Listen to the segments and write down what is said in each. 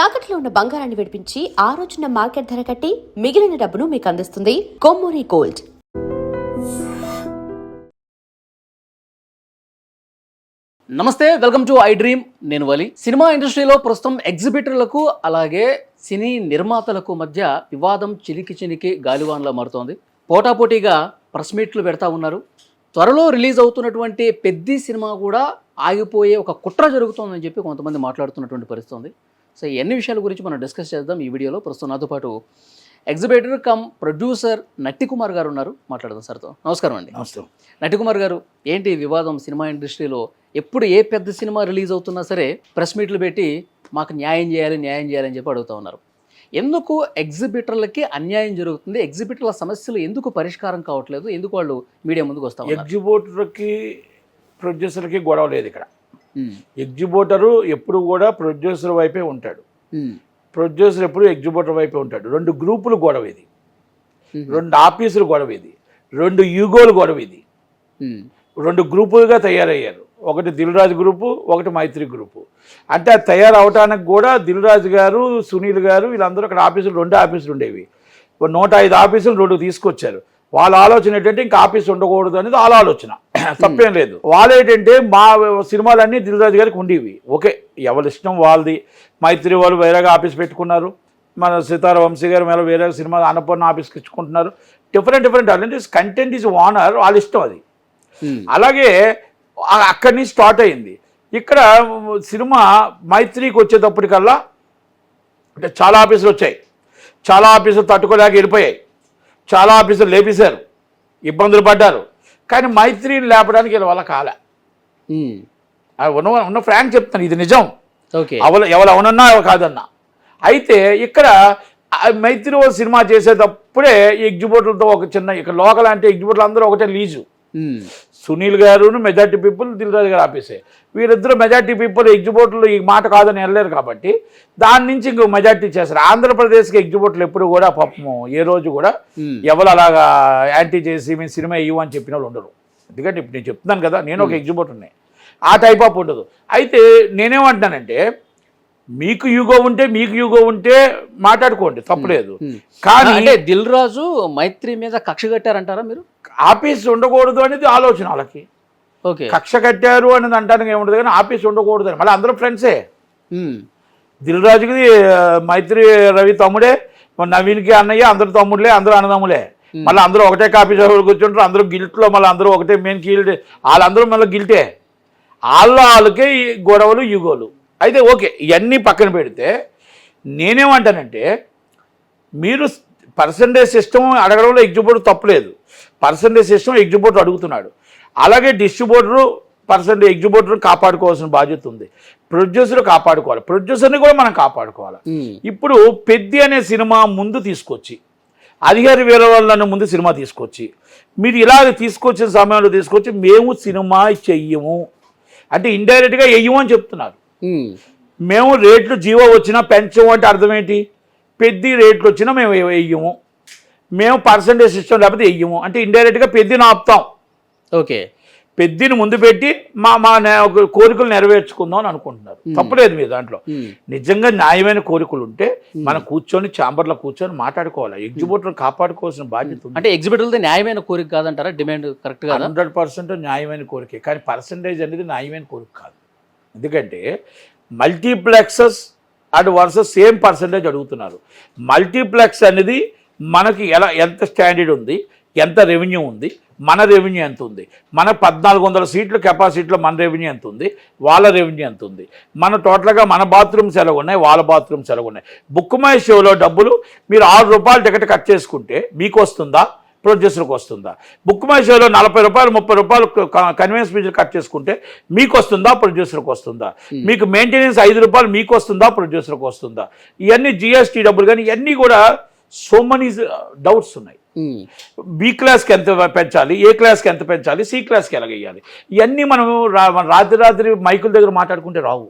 తాకట్లో ఉన్న బంగారాన్ని విడిపించి ఆ రోజున మార్కెట్ ధర కట్టి మిగిలిన డబ్బును మీకు అందిస్తుంది కొమ్మూరి గోల్డ్. నమస్తే, వెల్కమ్ టు ఐ డ్రీమ్. నేను వలి. సినిమా ఇండస్ట్రీలో ప్రస్తుతం ఎగ్జిబిటర్లకు అలాగే సినీ నిర్మాతలకు మధ్య వివాదం చిలికి గాలివాన్లా మారుతోంది. పోటాపోటీగా ప్రెస్ మీట్లు పెడతా ఉన్నారు. త్వరలో రిలీజ్ అవుతున్నటువంటి పెద్ద సినిమా కూడా ఆగిపోయే ఒక కుట్ర జరుగుతోందని చెప్పి కొంతమంది మాట్లాడుతున్నటువంటి పరిస్థితి ఉంది. సో ఎన్ని విషయాల గురించి మనం డిస్కస్ చేద్దాం ఈ వీడియోలో. ప్రస్తుతం నాతో పాటు ఎగ్జిబిటర్ కమ్ ప్రొడ్యూసర్ నట్టికుమార్ గారు ఉన్నారు. మాట్లాడదాం సార్తో. నమస్కారం అండి. నమస్తే. నట్టికుమార్ గారు, ఏంటి వివాదం సినిమా ఇండస్ట్రీలో? ఎప్పుడు ఏ పెద్ద సినిమా రిలీజ్ అవుతున్నా సరే ప్రెస్ మీట్లు పెట్టి మాకు న్యాయం చేయాలి అని చెప్పి అడుగుతూ ఉన్నారు. ఎందుకు ఎగ్జిబిటర్లకి అన్యాయం జరుగుతుంది? ఎగ్జిబిటర్ల సమస్యలు ఎందుకు పరిష్కారం కావట్లేదు? ఎందుకు వాళ్ళు మీడియా ముందుకు వస్తా ఉన్నారు? ఎగ్జిబిటర్కి ప్రొడ్యూసర్కి గొడవ లేదు ఇక్కడ. ఎగ్జిబిటరు ఎప్పుడు కూడా ప్రొడ్యూసర్ వైపే ఉంటాడు. ప్రొడ్యూసర్ ఎప్పుడు ఎగ్జిబిటర్ వైపే ఉంటాడు. రెండు గ్రూపులు గొడవ ఇది, రెండు ఆఫీసులు గొడవ ఇది, రెండు యూగోలు గొడవ ఇది. రెండు గ్రూపులుగా తయారయ్యారు. ఒకటి దిల్ రాజు గ్రూపు, ఒకటి మైత్రి గ్రూపు. అంటే అది తయారవటానికి కూడా దిల్ రాజు గారు, సునీల్ గారు వీళ్ళందరూ అక్కడ ఆఫీసులు, రెండు ఆఫీసులు ఉండేవి. 105 ఆఫీసులు 2 తీసుకొచ్చారు. వాళ్ళ ఆలోచన ఏంటంటే ఇంకా ఆఫీస్ ఉండకూడదు అనేది వాళ్ళ ఆలోచన. తప్పేం లేదు. వాళ్ళు ఏంటంటే మా సినిమాలన్నీ దిల్ రాజు గారికి ఉండేవి. ఓకే, ఎవరి ఇష్టం వాళ్ళది. మైత్రి వాళ్ళు వేరేగా ఆఫీస్ పెట్టుకున్నారు. మన సితార వంశీ గారు మేళ వేరే సినిమా అన్నపూర్ణ ఆఫీస్కి ఇచ్చుకుంటున్నారు. డిఫరెంట్ అంటే కంటెంట్ ఈజ్ ఓనర్, వాళ్ళ ఇష్టం అది. అలాగే అక్కడి నుంచి స్టార్ట్ అయింది. ఇక్కడ సినిమా మైత్రికి వచ్చేటప్పటికల్లా అంటే చాలా ఆఫీసులు వచ్చాయి. చాలా ఆఫీసులు తట్టుకోలేక వెళ్ళిపోయాయి. చాలా ఆఫీసులు లేపేశారు, ఇబ్బందులు పడ్డారు. కానీ మైత్రిని లేపడానికి వీళ్ళ వల్ల కాలే. ఉన్న ఫ్రాంక్ చెప్తాను, ఇది నిజం. ఎవరు అవునన్నా కాదన్నా. అయితే ఇక్కడ మైత్రి సినిమా చేసేటప్పుడే ఎగ్జిబిటర్లతో ఒక చిన్న, ఇక్కడ లోకల్ అంటే ఎగ్జిబిటర్లు అందరూ ఒకటే లీజు. సునీల్ గారు మెజార్టీ పీపుల్ దిల్ రాజు గారు ఆపేసే. వీరిద్దరు మెజార్టీ పీపుల్ ఎగ్జిబిటర్లు ఈ మాట కాదని వెళ్ళలేరు కాబట్టి దాని నుంచి ఇంకో మెజార్టీ చేస్తారు. ఆంధ్రప్రదేశ్కి ఎగ్జిబిటర్లు ఎప్పుడు కూడా పాపము ఏ రోజు కూడా ఎవరు అలాగా యాంటీ చేసి మేము సినిమా ఇవ్వని చెప్పిన వాళ్ళు ఉండరు. ఎందుకంటే ఇప్పుడు నేను చెప్తున్నాను కదా, నేను ఒక ఎగ్జిబిటర్ని, ఆ టైప్ ఆఫ్ ఉండదు. అయితే నేనేమంటున్నానంటే మీకు యూగో ఉంటే మాట్లాడుకోండి, తప్పలేదు. కానీ అంటే దిల్ రాజు మైత్రి మీద కక్ష కట్టారంటారా మీరు? ఆఫీస్ ఉండకూడదు అనేది ఆలోచన వాళ్ళకి. ఓకే, కక్ష కట్టారు అనేది అంటానికి ఏముండదు, కానీ ఆఫీస్ ఉండకూడదు అని. మళ్ళీ అందరూ ఫ్రెండ్సే. దిల్ రాజుకి మైత్రి రవి తమ్ముడే, నవీన్కి అన్నయ్య, అందరూ తమ్ముడులే, అందరూ అన్నదమ్ములే. మళ్ళీ అందరూ ఒకటే కాపీ చదువులు కూర్చుంటారు. అందరూ గిల్ట్లో, మళ్ళీ అందరూ ఒకటే మెయిన్ గిల్ట్. వాళ్ళందరూ మళ్ళీ గిల్టే. వాళ్ళకే గొడవలు యూగోలు. అయితే ఓకే, ఇవన్నీ పక్కన పెడితే నేనేమంటానంటే మీరు పర్సంటేజ్ సిస్టమ్ అడగడంలో ఎగ్జిబిటర్ తప్పలేదు. పర్సంటేజ్ సిస్టమ్ ఎగ్జిబిటర్ అడుగుతున్నాడు. అలాగే డిస్ట్రిబ్యూటరు ఎగ్జిబిటర్ కాపాడుకోవాల్సిన బాధ్యత ఉంది. ప్రొడ్యూసర్ కాపాడుకోవాలి, ప్రొడ్యూసర్ని కూడా మనం కాపాడుకోవాలి. ఇప్పుడు పెద్ది అనే సినిమా ముందు తీసుకొచ్చి, అధికారి వేరే వాళ్ళని ముందు సినిమా తీసుకొచ్చి, మీరు ఇలాగ తీసుకొచ్చిన సమయంలో తీసుకొచ్చి మేము సినిమా చెయ్యము అంటే ఇండైరెక్ట్గా వెయ్యము అని చెప్తున్నారు. మేము రేట్లు జీవో వచ్చినా పెంచము అంటే అర్థం ఏంటి? పెద్ద రేట్లు వచ్చినా మేము వెయ్యము, మేము పర్సంటేజ్ సిస్టమ్ లేకపోతే వెయ్యము అంటే ఇండైరెక్ట్గా పెద్దని ఆపుతాం. ఓకే, పెద్దని ముందు పెట్టి మా కోరికలు నెరవేర్చుకుందాం అని అనుకుంటున్నారు. తప్పలేదు మీ దాంట్లో. నిజంగా న్యాయమైన కోరికలు ఉంటే మనం కూర్చొని ఛాంబర్లో కూర్చొని మాట్లాడుకోవాలి. ఎగ్జిబిటర్ కాపాడుకోవాల్సిన బాధ్యత ఉంది. అంటే ఎగ్జిబిటర్లది న్యాయమైన కోరిక కాదంటారా? డిమాండ్ కరెక్ట్ గా 100% న్యాయమైన కోరికే, కానీ పర్సంటేజ్ అనేది న్యాయమైన కోరిక కాదు. ఎందుకంటే multiplexes and versus same percentage అడుగుతున్నారు. మల్టీప్లెక్స్ అనేది మనకి ఎంత స్టాండర్డ్ ఉంది, ఎంత రెవెన్యూ ఉంది, మన రెవెన్యూ ఎంత ఉంది, మన 1400 సీట్ల కెపాసిటీలో మన రెవెన్యూ ఎంత ఉంది, వాళ్ళ రెవెన్యూ ఎంత ఉంది, మన టోటల్గా మన బాత్రూమ్స్ ఎలా ఉన్నాయి, వాళ్ళ బాత్రూమ్స్ ఎలా ఉన్నాయి. బుక్ మై షోలో డబ్బులు మీరు 6 రూపాయలు టికెట్ కట్ చేసుకుంటే మీకు వస్తుందా, ప్రొడ్యూసర్కి వస్తుందా? బుక్ మై షోలో 40 రూపాయలు 30 రూపాయలు కన్వీనియన్స్ ఫీజులు కట్ చేసుకుంటే మీకు వస్తుందా, ప్రొడ్యూసర్కి వస్తుందా? మీకు మెయింటెనెన్స్ 5 రూపాయలు మీకు వస్తుందా, ప్రొడ్యూసర్కి వస్తుందా? ఇవన్నీ జిఎస్టీ డబ్బులు, కానీ ఇవన్నీ కూడా సో మెనీ డౌట్స్ ఉన్నాయి. బి క్లాస్కి ఎంత పెంచాలి, ఏ క్లాస్కి ఎంత పెంచాలి, సి క్లాస్కి ఎలా వేయాలి, ఇవన్నీ మనం రాత్రి మైకుల దగ్గర మాట్లాడుకుంటే రావు.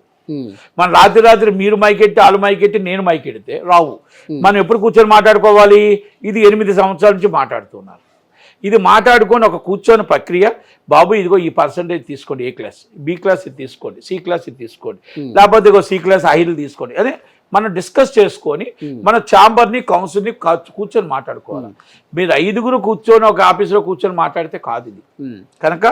మన రాత్రి మీరు మైకెట్టి, వాళ్ళు మైకెట్టి, నేను మైకెడితే రావు. మనం ఎప్పుడు కూర్చొని మాట్లాడుకోవాలి? ఇది 8 సంవత్సరాల నుంచి మాట్లాడుతున్నారు. ఇది మాట్లాడుకొని ఒక కూర్చొని ప్రక్రియ, బాబు ఇదిగో ఈ పర్సంటేజ్ తీసుకోండి, ఏ క్లాస్, బి క్లాస్ ఇది తీసుకోండి, సి క్లాస్ ఇది తీసుకోండి, లేకపోతే ఇగో సి క్లాస్ హైలు తీసుకోండి, అదే మనం డిస్కస్ చేసుకొని మన ఛాంబర్ని కౌన్సిల్ని కూర్చొని మాట్లాడుకోవాలి. మీరు 5గురు కూర్చొని ఒక ఆఫీసులో కూర్చొని మాట్లాడితే కాదు ఇది. కనుక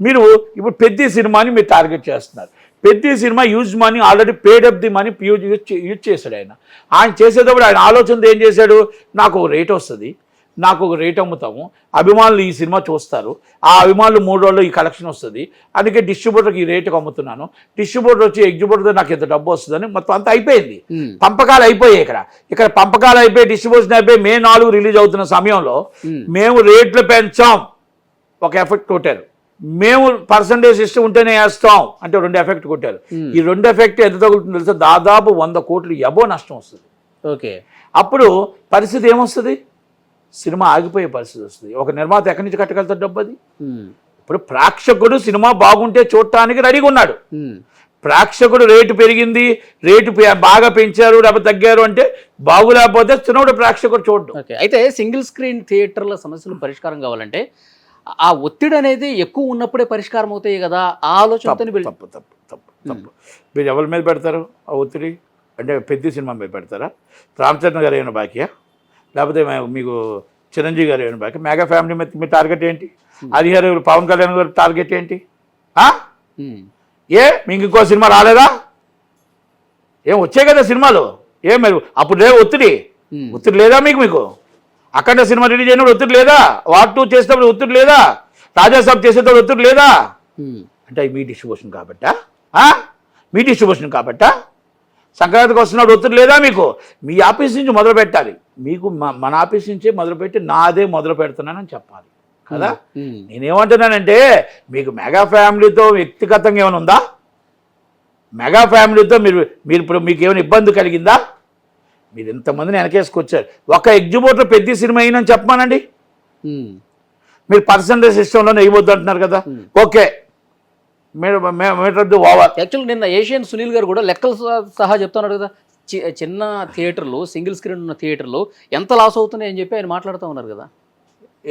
మీరు ఇప్పుడు పెద్ద సినిమాని మీరు టార్గెట్ చేస్తున్నారు. పెద్ద cinema use money already paid up the money use చేశాడు. ఆయన చేసేటప్పుడు ఆయన ఆలోచనతో ఏం చేశాడు, నాకు ఒక రేట్ వస్తుంది, నాకు ఒక రేట్ అమ్ముతాము, అభిమానులు ఈ సినిమా చూస్తారు, ఆ అభిమానులు 3 రోజుల్లో ఈ కలెక్షన్ వస్తుంది, అందుకే డిస్ట్రిబ్యూటర్కి ఈ రేటుకి అమ్ముతున్నాను, డిస్ట్రిబ్యూటర్ వచ్చి ఎగ్జిబ్యూటర్ నాకు ఎంత డబ్బు వస్తుందని మొత్తం అంతా అయిపోయింది. పంపకాలు అయిపోయాయి. ఇక్కడ పంపకాలు అయిపోయి డిస్ట్రిబ్యూషన్ అయిపోయి May 4 రిలీజ్ అవుతున్న సమయంలో మేము రేట్లు పెంచాం, ఒక ఎఫెక్ట్ కొట్టారు. మేము పర్సంటేజ్ సిస్టమ్ ఉంటేనే వేస్తాం అంటే 2 ఎఫెక్ట్ కొట్టారు. ఈ 2 ఎఫెక్ట్ ఎంత తగులుతుందో తెలుసా, దాదాపు 100 కోట్లు ఎబో నష్టం వస్తుంది. ఓకే, అప్పుడు పరిస్థితి ఏమొస్తుంది, సినిమా ఆగిపోయే పరిస్థితి వస్తుంది. ఒక నిర్మాత ఎక్కడి నుంచి కట్టగలుగుతాడు డబ్బు అది? ఇప్పుడు ప్రేక్షకుడు సినిమా బాగుంటే చూడటానికి రెడీగా ఉన్నాడు. ప్రేక్షకుడు రేటు పెరిగింది, రేటు బాగా పెంచారు లేకపోతే తగ్గారు అంటే బాగులేకపోతే చిన్నోడు ప్రేక్షకుడు చూడడం. ఓకే, అయితే సింగిల్ స్క్రీన్ థియేటర్ల సమస్యలు పరిష్కారం కావాలంటే ఆ ఒత్తిడి అనేది ఎక్కువ ఉన్నప్పుడే పరిష్కారం అవుతాయి కదా, ఆ ఆలోచనతో తప్పు. మీరు ఎవరి మీద పెడతారు ఆ ఒత్తిడి? అంటే పెద్ద సినిమా మీద పెడతారా? రామచంద్ర గారు ఏమైనా బాకీయా, లేకపోతే మీకు చిరంజీవి గారు ఏమైనా బాకీ? మెగా ఫ్యామిలీ మీద మీ టార్గెట్ ఏంటి? హరిహర పవన్ కళ్యాణ్ గారి టార్గెట్ ఏంటి? మీకు ఇంకో సినిమా రాలేదా? ఏం వచ్చాయి కదా సినిమాలు, ఏం మరి అప్పుడు లేదు ఒత్తిడి లేదా మీకు? అఖండ సినిమా రిలీజ్ అయినప్పుడు ఒత్తిడి లేదా? వార్ 2 చేసేటప్పుడు ఒత్తిడి లేదా? రాజాసాబ్ చేసేటప్పుడు ఒత్తిడి లేదా? అంటే మీ డిస్ట్రిబ్యూషన్ కాబట్టా? మీ డిస్ట్రిబ్యూషన్ కాబట్టా? సంక్రాంతికి వస్తున్నప్పుడు ఒత్తిడి లేదా మీకు? మీ ఆఫీస్ నుంచి మొదలు పెట్టాలి. మీకు మన ఆఫీస్ నుంచే మొదలుపెట్టి నాదే మొదలు పెడుతున్నానని చెప్పాలి కదా. నేనేమంటున్నానంటే మీకు మెగా ఫ్యామిలీతో వ్యక్తిగతంగా ఏమైనా ఉందా? మెగా ఫ్యామిలీతో మీరు ఇప్పుడు మీకు ఏమైనా ఇబ్బంది కలిగిందా? మీరు ఇంతమందిని వెనకేసుకొచ్చారు. ఒక ఎగ్జిబ్యూటర్ పెద్ద సినిమా అయినని చెప్పమానండి. మీరు పర్సంటేజ్ సిస్టంలో నెయ్యవద్దు అంటున్నారు కదా. ఓకే, యాక్చువల్ నిన్న ఏషియన్ సునీల్ గారు కూడా లెక్కలు సహా చెప్తున్నాడు కదా, చిన్న థియేటర్లు సింగిల్ స్క్రీన్ ఉన్న థియేటర్లు ఎంత లాస్ అవుతున్నాయి అని చెప్పి ఆయన మాట్లాడుతూ ఉన్నారు కదా.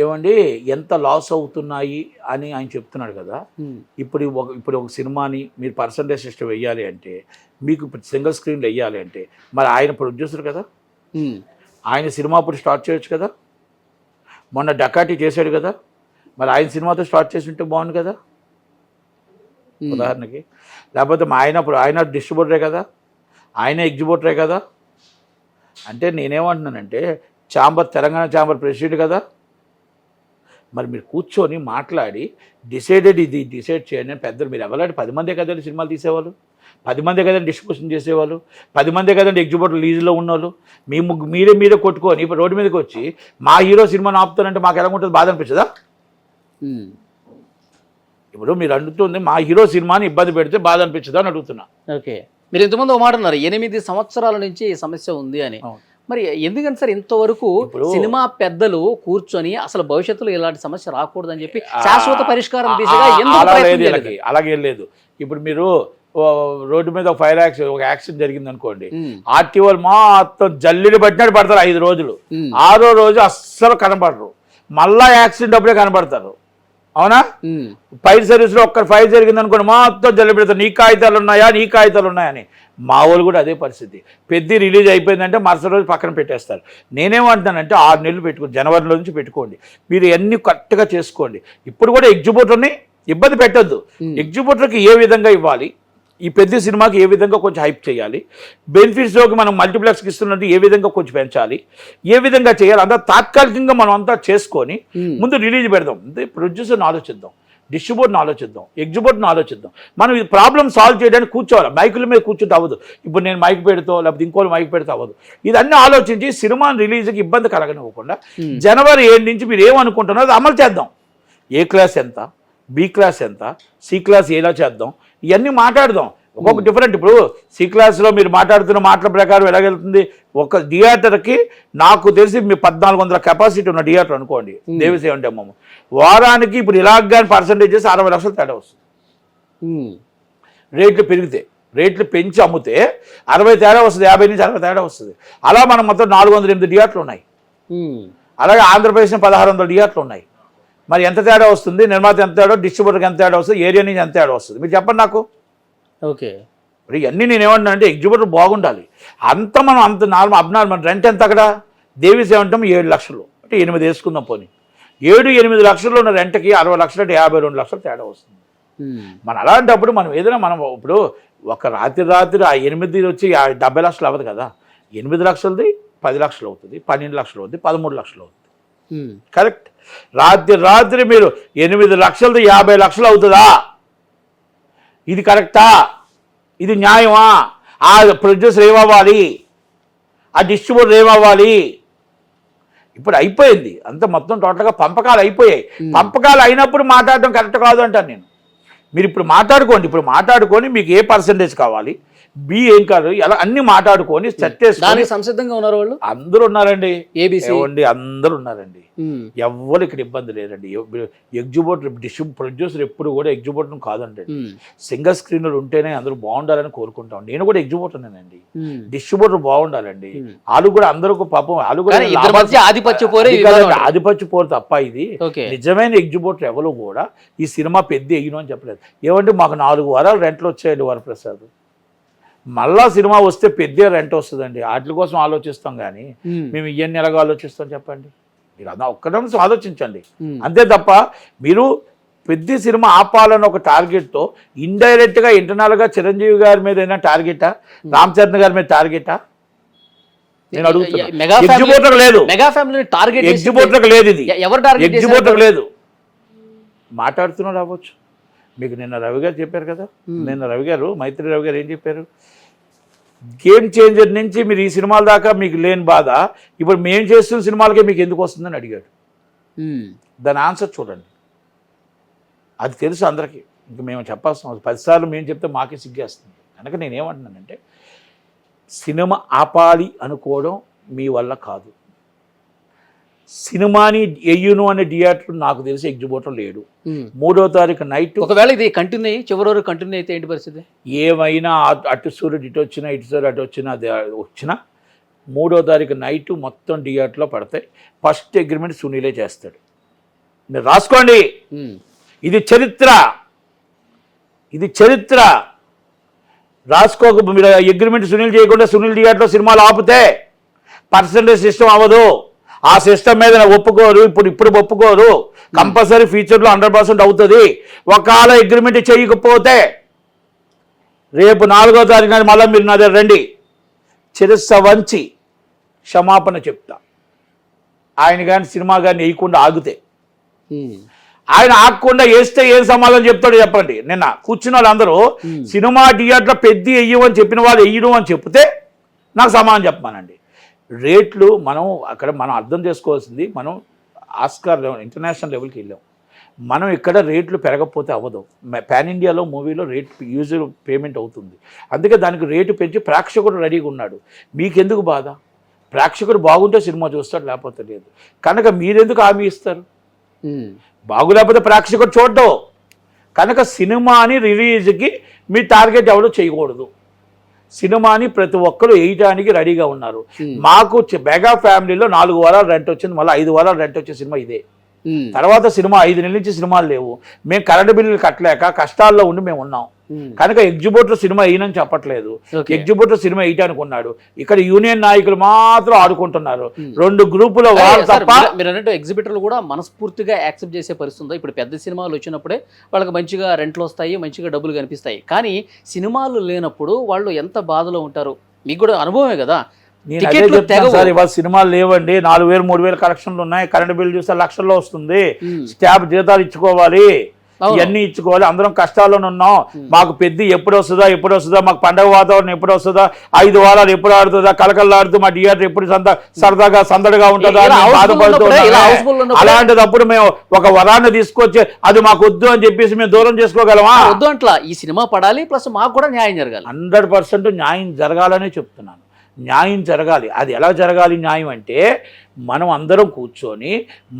ఏమండి, ఎంత లాస్ అవుతున్నాయి అని ఆయన చెప్తున్నాడు కదా. ఇప్పుడు ఒక సినిమాని మీరు పర్సంటేజ్ సిస్టమ్ వెయ్యాలి అంటే, మీకు సింగిల్ స్క్రీన్లో వెయ్యాలి అంటే మరి ఆయన ప్రొడ్యూసర్ కదా, ఆయన సినిమా అప్పుడు స్టార్ట్ చేయొచ్చు కదా. మొన్న డకాటీ చేశాడు కదా, మరి ఆయన సినిమాతో స్టార్ట్ చేసి ఉంటే బాగుంది కదా ఉదాహరణకి. లేకపోతే ఆయన డిస్ట్రిబ్యూటరే కదా, ఆయన ఎగ్జిబ్యూటరే కదా. అంటే నేనేమంటున్నానంటే తెలంగాణ ఛాంబర్ ప్రెసిడెంట్ కదా. మరి మీరు కూర్చొని మాట్లాడి ఇది డిసైడ్ చేయండి. పెద్దలు మీరు ఎవరంటే 10 మందే కదండి సినిమాలు తీసేవాళ్ళు, 10 మందే కదండి డిస్ట్రిబ్యూషన్ చేసేవాళ్ళు, 10 మందే కదండి ఎగ్జిబ్యూటర్ లీజులో ఉన్నవాళ్ళు. మీరే కొట్టుకొని ఇప్పుడు రోడ్డు మీదకి వచ్చి మా హీరో సినిమాని ఆపుతానంటే మాకు ఎలా ఉంటుంది? బాధ అనిపించదా? ఇప్పుడు మీరు అడుగుతుంది మా హీరో సినిమాని ఇబ్బంది పెడితే బాధ అనిపించదా అని అడుగుతున్నా. ఓకే, మీరు ఇంతకుముందు ఒక మాట అన్నారు 8 సంవత్సరాల నుంచి ఈ సమస్య ఉంది అని. మరి ఎందుకంటే సార్ ఇంతవరకు సినిమా పెద్దలు కూర్చొని అసలు భవిష్యత్తులో ఇలాంటి సమస్య రాకూడదని చెప్పి శాశ్వత పరిష్కారం దిశగా అలాగే లేదు. ఇప్పుడు మీరు రోడ్డు మీద ఒక ఒక యాక్సిడెంట్ జరిగింది అనుకోండి, ఆర్టీఓలు మొత్తం జల్లిని పట్టినట్టు పడతారు 5 రోజులు. 6వ రోజు అస్సలు కనపడరు, మళ్ళా యాక్సిడెంట్ అప్పుడే కనపడతారు. అవునా? ఫైర్ సర్వీస్లో ఒక్క ఫైర్ జరిగింది అనుకోండి మొత్తం జల్లి పెడతారు, నీ కాగితాలు ఉన్నాయని. మా వాళ్ళు కూడా అదే పరిస్థితి. పెద్ద రిలీజ్ అయిపోయిందంటే మరుసటి రోజు పక్కన పెట్టేస్తారు. నేనేమంటున్నానంటే 6 నెలలు పెట్టుకోండి, జనవరిలో నుంచి పెట్టుకోండి, మీరు అన్ని కరెక్ట్గా చేసుకోండి. ఇప్పుడు కూడా ఎగ్జిబ్యూటర్ని ఇబ్బంది పెట్టద్దు. ఎగ్జిబ్యూటర్కి ఏ విధంగా ఇవ్వాలి, ఈ పెద్ద సినిమాకి ఏ విధంగా కొంచెం హైప్ చేయాలి, బెనిఫిట్స్లోకి మనం మల్టీప్లెక్స్కి ఇస్తున్నట్టు ఏ విధంగా కొంచెం పెంచాలి, ఏ విధంగా చేయాలి, అంతా తాత్కాలికంగా మనం అంతా చేసుకొని ముందు రిలీజ్ పెడదాం. ప్రొడ్యూసర్ని ఆలోచిద్దాం, డిస్ట్రిబ్యూటర్ని ఆలోచిద్దాం, ఎగ్జిబ్యూటర్ని ఆలోచిద్దాం. మనం ఈ ప్రాబ్లం సాల్వ్ చేయడానికి కూర్చోవాలి. మైకుల మీద కూర్చుంటే అవ్వదు. ఇప్పుడు నేను మైక్ పెడతా లేకపోతే ఇంకోళ్ళు మైక్ పెడితే అవ్వదు. ఇదన్నీ ఆలోచించి సినిమా రిలీజ్కి ఇబ్బంది కలగనివ్వకుండా జనవరి 7 నుంచి మీరు ఏమనుకుంటున్నారో అది అమలు చేద్దాం. ఏ క్లాస్ ఎంత, బి క్లాస్ ఎంత, సి క్లాస్ ఎలా చేద్దాం, ఇవన్నీ మాట్లాడదాం. ఒక్కొక్క డిఫరెంట్. ఇప్పుడు సి క్లాస్లో మీరు మాట్లాడుతున్న మాటల ప్రకారం ఎలాగెళ్తుంది, ఒక థియేటర్కి నాకు తెలిసి మీ 1400 కెపాసిటీ ఉన్న థియేటర్ అనుకోండి, దేవిసేవ అంటే అమ్మమ్మ, వారానికి ఇప్పుడు ఇలాగ పర్సంటేజ్ చేసి 60 లక్షలు తేడా వస్తుంది. రేట్లు పెంచి అమ్మితే 60 తేడా వస్తుంది, 50 నుంచి 60 తేడా వస్తుంది. అలా మనం మొత్తం 408 థియేటర్లు ఉన్నాయి. అలాగే ఆంధ్రప్రదేశ్లో 1600 థియేటర్లు ఉన్నాయి. మరి ఎంత తేడా వస్తుంది? నిర్మాత ఎంత తేడా, డిస్ట్రిబ్యూటర్కి ఎంత తేడా వస్తుంది, ఏరియా నుంచి ఎంత తేడా వస్తుంది? మీరు చెప్పండి నాకు. ఓకే, ఇప్పుడు ఇవన్నీ నేను ఏమంటున్నా అంటే ఎగ్జిబిటర్ బాగుండాలి. మనం అంత అబ్నార్మల్ రెంట్ ఎంత అక్కడ దేవీస్ ఏమంటాం 7 లక్షలు అంటే 8 వేసుకుందాం పోనీ. 7-8 లక్షల్లో ఉన్న రెంట్కి 60 లక్షలు అంటే 52 లక్షలు తేడా వస్తుంది. మనం అలాంటప్పుడు మనం ఏదైనా ఇప్పుడు ఒక రాత్రి ఆ 8 వచ్చి 70 లక్షలు అవ్వదు కదా. 8 లక్షలది 10 లక్షలు అవుతుంది, 12 లక్షలు అవుతుంది, 13 లక్షలు అవుతుంది. కరెక్ట్. రాత్రి మీరు 8 లక్షలది 50 లక్షలు అవుతుందా? ఇది కరెక్టా? ఇది న్యాయమా? ఆ ప్రొడ్యూసర్ ఏమవ్వాలి, ఆ డిస్ట్రిబ్యూటర్ ఏమవ్వాలి? ఇప్పుడు అయిపోయింది అంత మొత్తం టోటల్గా పంపకాలు అయిపోయాయి. పంపకాలు అయినప్పుడు మాట్లాడటం కరెక్ట్ కాదు అంటాను నేను. మీరు ఇప్పుడు మాట్లాడుకొని మీకు ఏ పర్సంటేజ్ కావాలి, బి ఏం కాదు, ఎలా అన్ని మాట్లాడుకొని సెట్ చేసుకొని సంసిద్ధంగా ఉన్నారు వాళ్ళు. అందరూ ఉన్నారండి, ఏబీసీ అందరూ ఉన్నారండి. ఎవ్వరు ఇక్కడ ఇబ్బంది లేదండి. ఎగ్జిబిటర్ ప్రొడ్యూసర్ ఎప్పుడు కూడా ఎగ్జిబిటర్ కాదండి. సింగిల్ స్క్రీనర్ ఉంటేనే అందరూ బాగుండాలని కోరుకుంటాం. నేను కూడా ఎగ్జిబిటర్నేనండి. డిస్ట్రిబ్యూటర్ బాగుండాలండి. వాళ్ళు కూడా అందరూ పాపం వాళ్ళు కూడా ఆధిపత్య పోరు తప్ప ఇది నిజమైన ఎగ్జిబిటర్ ఎవరు కూడా ఈ సినిమా పెద్ద ఎయ్యను అని చెప్పలేదు. ఏమంటే మాకు 4 వారాలు రెంట్లు వచ్చాయండి వరప్రసాద్, మళ్ళా సినిమా వస్తే పెద్ద రెంట్ వస్తుందండి. వాటి కోసం ఆలోచిస్తాం కానీ మేము ఇవన్నీ ఎలాగో ఆలోచిస్తాం చెప్పండి. మీరు అలా ఒక్క నిమిషం ఆలోచించండి. అంతే తప్ప మీరు పెద్ద సినిమా ఆపాలని ఒక టార్గెట్తో ఇండైరెక్ట్గా ఇంటర్నల్గా చిరంజీవి గారి మీద అయినా టార్గెటా, రామ్ చరణ్ గారి మీద టార్గెటా నేను అడుగుతున్నా. ఎగ్జిబిటర్ లేదు, ఎగ్జిబిటర్ లేదు, ఇది ఎగ్జిబిటర్ లేదు. మాట్లాడుతున్నారు రావచ్చు. మీకు నిన్న రవి గారు చెప్పారు కదా, మైత్రి రవి గారు ఏం చెప్పారు? గేమ్ చేంజర్ నుంచి మీరు ఈ సినిమాల దాకా మీకు లేని బాధ ఇప్పుడు మేము చేస్తున్న సినిమాలకే మీకు ఎందుకు వస్తుందని అడిగాడు. దాని ఆన్సర్ చూడండి, అది తెలుసు అందరికీ. ఇంక మేము చెప్పాల్సిన 10 సార్లు మేము చెప్తే మాకే సిగ్గేస్తుంది. కనుక నేనేమంటున్నానంటే సినిమా ఆపాలి అనుకోవడం మీ వల్ల కాదు. సినిమాని ఎయ్యును అనే థియేటర్ నాకు తెలిసి ఎగ్జిబిటర్ లేడు. 3వ తారీఖు నైట్ ఒకవేళ ఇది కంటిన్యూ అయ్యి చివరి వరకు కంటిన్యూ అయితే ఏంటి పరిస్థితి? ఏమైనా అటు సూర్యుడు ఇటు వచ్చినా, ఇటు సూర్యుడు అటు వచ్చినా 3వ తారీఖు నైట్ మొత్తం థియేటర్లో పడతాయి. ఫస్ట్ అగ్రిమెంట్ సునీలే చేస్తాడు. మీరు రాసుకోండి, ఇది చరిత్ర. రాసుకోక మీరు అగ్రిమెంట్ సునీల్ చేయకుండా సునీల్ థియేటర్లో సినిమాలు ఆపితే పర్సంటేజ్ సిస్టమ్ అవ్వదు. ఆ సిస్టమ్ మీద ఒప్పుకోరు, ఇప్పుడు ఒప్పుకోరు. కంపల్సరీ ఫ్యూచర్లో 100% అవుతుంది. ఒకవేళ అగ్రిమెంట్ చేయకపోతే రేపు 4వ తారీఖున మళ్ళీ మీరు నా దగ్గర రండి, చిరస్స వంచి క్షమాపణ చెప్తా. ఆయన కానీ సినిమా కానీ వేయకుండా ఆగితే, ఆయన ఆగకుండా వేస్తే ఏం సమాధానం చెప్తాడో చెప్పండి. నిన్న కూర్చున్న వాళ్ళందరూ సినిమా థియేటర్లో పెద్ద వెయ్యమని చెప్పిన వాళ్ళు వెయ్యడం అని చెప్తే నాకు సమాధానం చెప్పమానండి. రేట్లు మనం అర్థం చేసుకోవాల్సింది, మనం ఆస్కార్ లెవెల్ ఇంటర్నేషనల్ లెవెల్కి వెళ్ళాం. మనం ఇక్కడ రేట్లు పెరగకపోతే అవ్వదు. పాన్ ఇండియాలో మూవీలో రేట్ యూజర్ పేమెంట్ అవుతుంది. అందుకే దానికి రేటు పెంచి ప్రేక్షకుడు రెడీగా ఉన్నాడు. మీకెందుకు బాధ? ప్రేక్షకుడు బాగుంటే సినిమా చూస్తాడు, లేకపోతే లేదు. కనుక మీరెందుకు హామీ ఇస్తారు? బాగులేకపోతే ప్రేక్షకుడు చూడడం. కనుక సినిమాని రిలీజ్కి మీ టార్గెట్ ఎవరు చేయకూడదు. సినిమాని ప్రతి ఒక్కరు వేయడానికి రెడీగా ఉన్నారు. మాకు మెగా ఫ్యామిలీలో 4 వారాలు రెంట్ వచ్చింది, మళ్ళీ 5 వారాలు రెంట్ వచ్చే సినిమా ఇదే. తర్వాత సినిమా 5 నెలల నుంచి సినిమాలు లేవు. మేము కరెంటు బిల్లులు కట్టలేక కష్టాల్లో ఉండి మేము ఉన్నాం. కనుక ఎగ్జిబిటర్ సినిమా వేయనని చెప్పట్లేదు, ఎగ్జిబిటర్ సినిమా వేయటానికి ఉన్నాడు. ఇక్కడ యూనియన్ నాయకులు మాత్రం ఆడుకుంటున్నారు. 2 గ్రూపుల వాళ్ళు తప్ప. మీరు అన్నట్టు ఎగ్జిబిటర్లు కూడా మనస్ఫూర్తిగా యాక్సెప్ట్ చేసే పరిస్థితి ఉందా? ఇప్పుడు పెద్ద సినిమాలు వచ్చినప్పుడే వాళ్ళకి మంచిగా రెంట్లు వస్తాయి, మంచిగా డబ్బులు కనిపిస్తాయి. కానీ సినిమాలు లేనప్పుడు వాళ్ళు ఎంత బాధలో ఉంటారు? మీకు కూడా అనుభవమే కదా. నేను అదే చెప్తాను సార్, ఇవాళ సినిమాలు లేవండి, 4,000-3,000 కలెక్షన్లు ఉన్నాయి. కరెంట్ బిల్లు చూస్తే లక్షల్లో వస్తుంది. స్టాఫ్ జీతాలు ఇచ్చుకోవాలి, ఇవన్నీ ఇచ్చుకోవాలి. అందరం కష్టాల్లోనే ఉన్నాం. మాకు పెద్ద ఎప్పుడు వస్తుందా, మాకు పండగ వాతావరణం ఎప్పుడు వస్తుందా, 5 వారాలు ఎప్పుడు ఆడుతుందా, కలకల్లాడుతూ మా థియేటర్ ఎప్పుడు సరదాగా సందడిగా ఉంటుందా అని బాధపడుతున్నాం. అలాంటిదప్పుడు మేము ఒక వరాన్ని తీసుకొచ్చి అది మాకు వద్దు అని చెప్పేసి మేము దూరం చేసుకోగలమా? వద్దు అంట్లా. ఈ సినిమా పడాలి, ప్లస్ మాకు కూడా న్యాయం జరగాలి. 100% న్యాయం జరగాలనే చెప్తున్నాను. న్యాయం జరగాలి. అది ఎలా జరగాలి న్యాయం అంటే, మనం అందరం కూర్చొని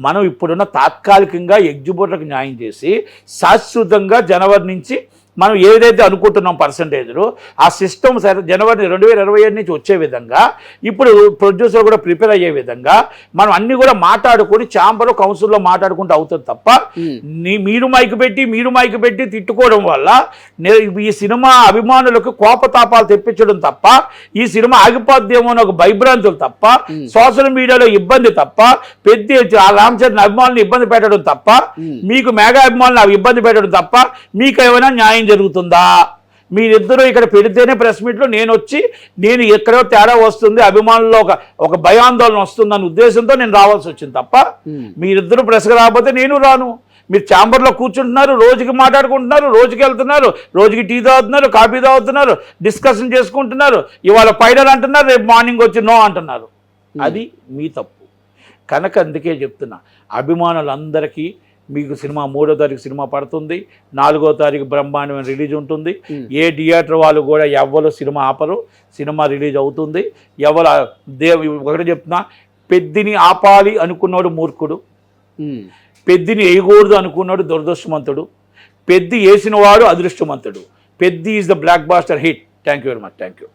మనం ఇప్పుడున్న తాత్కాలికంగా ఎగ్జిబిటర్కి న్యాయం చేసి శాశ్వతంగా జనవరి నుంచి మనం ఏదైతే అనుకుంటున్నాం పర్సంటేజ్లు ఆ సిస్టమ్ జనవరి 2027 నుంచి వచ్చే విధంగా ఇప్పుడు ప్రొడ్యూసర్ కూడా ప్రిపేర్ అయ్యే విధంగా మనం అన్ని కూడా మాట్లాడుకొని ఛాంబర్ కౌన్సిల్లో మాట్లాడుకుంటూ అవుతుంది తప్ప మీరు మైక్ పెట్టి తిట్టుకోవడం వల్ల ఈ సినిమా అభిమానులకు కోపతాపాలు తెప్పించడం తప్ప ఈ సినిమా ఆగిపోద్దేమో అని ఒక భయభ్రాంతులు తప్ప సోషల్ మీడియాలో ఇబ్బంది తప్ప పెద్ద రామ్ చరణ్ అభిమానులను ఇబ్బంది పెట్టడం తప్ప మీకు మెగా అభిమానులు ఇబ్బంది పెట్టడం తప్ప మీకు ఏమైనా న్యాయం జరుగుతుందా? మీరిద్దరూ ఇక్కడ పెడితేనే ప్రెస్ మీట్లో నేను ఎక్కడో తేడా వస్తుంది అభిమానుల్లో ఒక భయాందోళన వస్తుందన్న ఉద్దేశంతో నేను రావాల్సి వచ్చింది తప్ప మీరిద్దరూ ప్రెస్కి రాకపోతే నేను రాను. మీరు ఛాంబర్లో కూర్చుంటున్నారు, రోజుకి మాట్లాడుకుంటున్నారు, రోజుకి వెళ్తున్నారు, రోజుకి టీ తాగుతున్నారు, కాఫీ తాగుతున్నారు, డిస్కషన్ చేసుకుంటున్నారు, ఇవాళ ఫైనల్ అంటున్నారు, రేపు మార్నింగ్ వచ్చి నో అంటున్నారు. అది మీ తప్పు. కనుక అందుకే చెప్తున్నా అభిమానులందరికీ మీకు సినిమా 3వ తారీఖు సినిమా పడుతుంది, 4వ తారీఖు బ్రహ్మాండమైన రిలీజ్ ఉంటుంది. ఏ థియేటర్ వాళ్ళు కూడా ఎవ్వరు సినిమా ఆపరు, సినిమా రిలీజ్ అవుతుంది. ఒకటి చెప్తున్నా, పెద్దిని ఆపాలి అనుకున్నాడు మూర్ఖుడు, పెద్దిని వేయకూడదు అనుకున్నాడు దురదృష్టవంతుడు, పెద్ది వేసిన వాడు అదృష్టవంతుడు. Peddi is the blockbuster hit. Thank you very much. Thank you.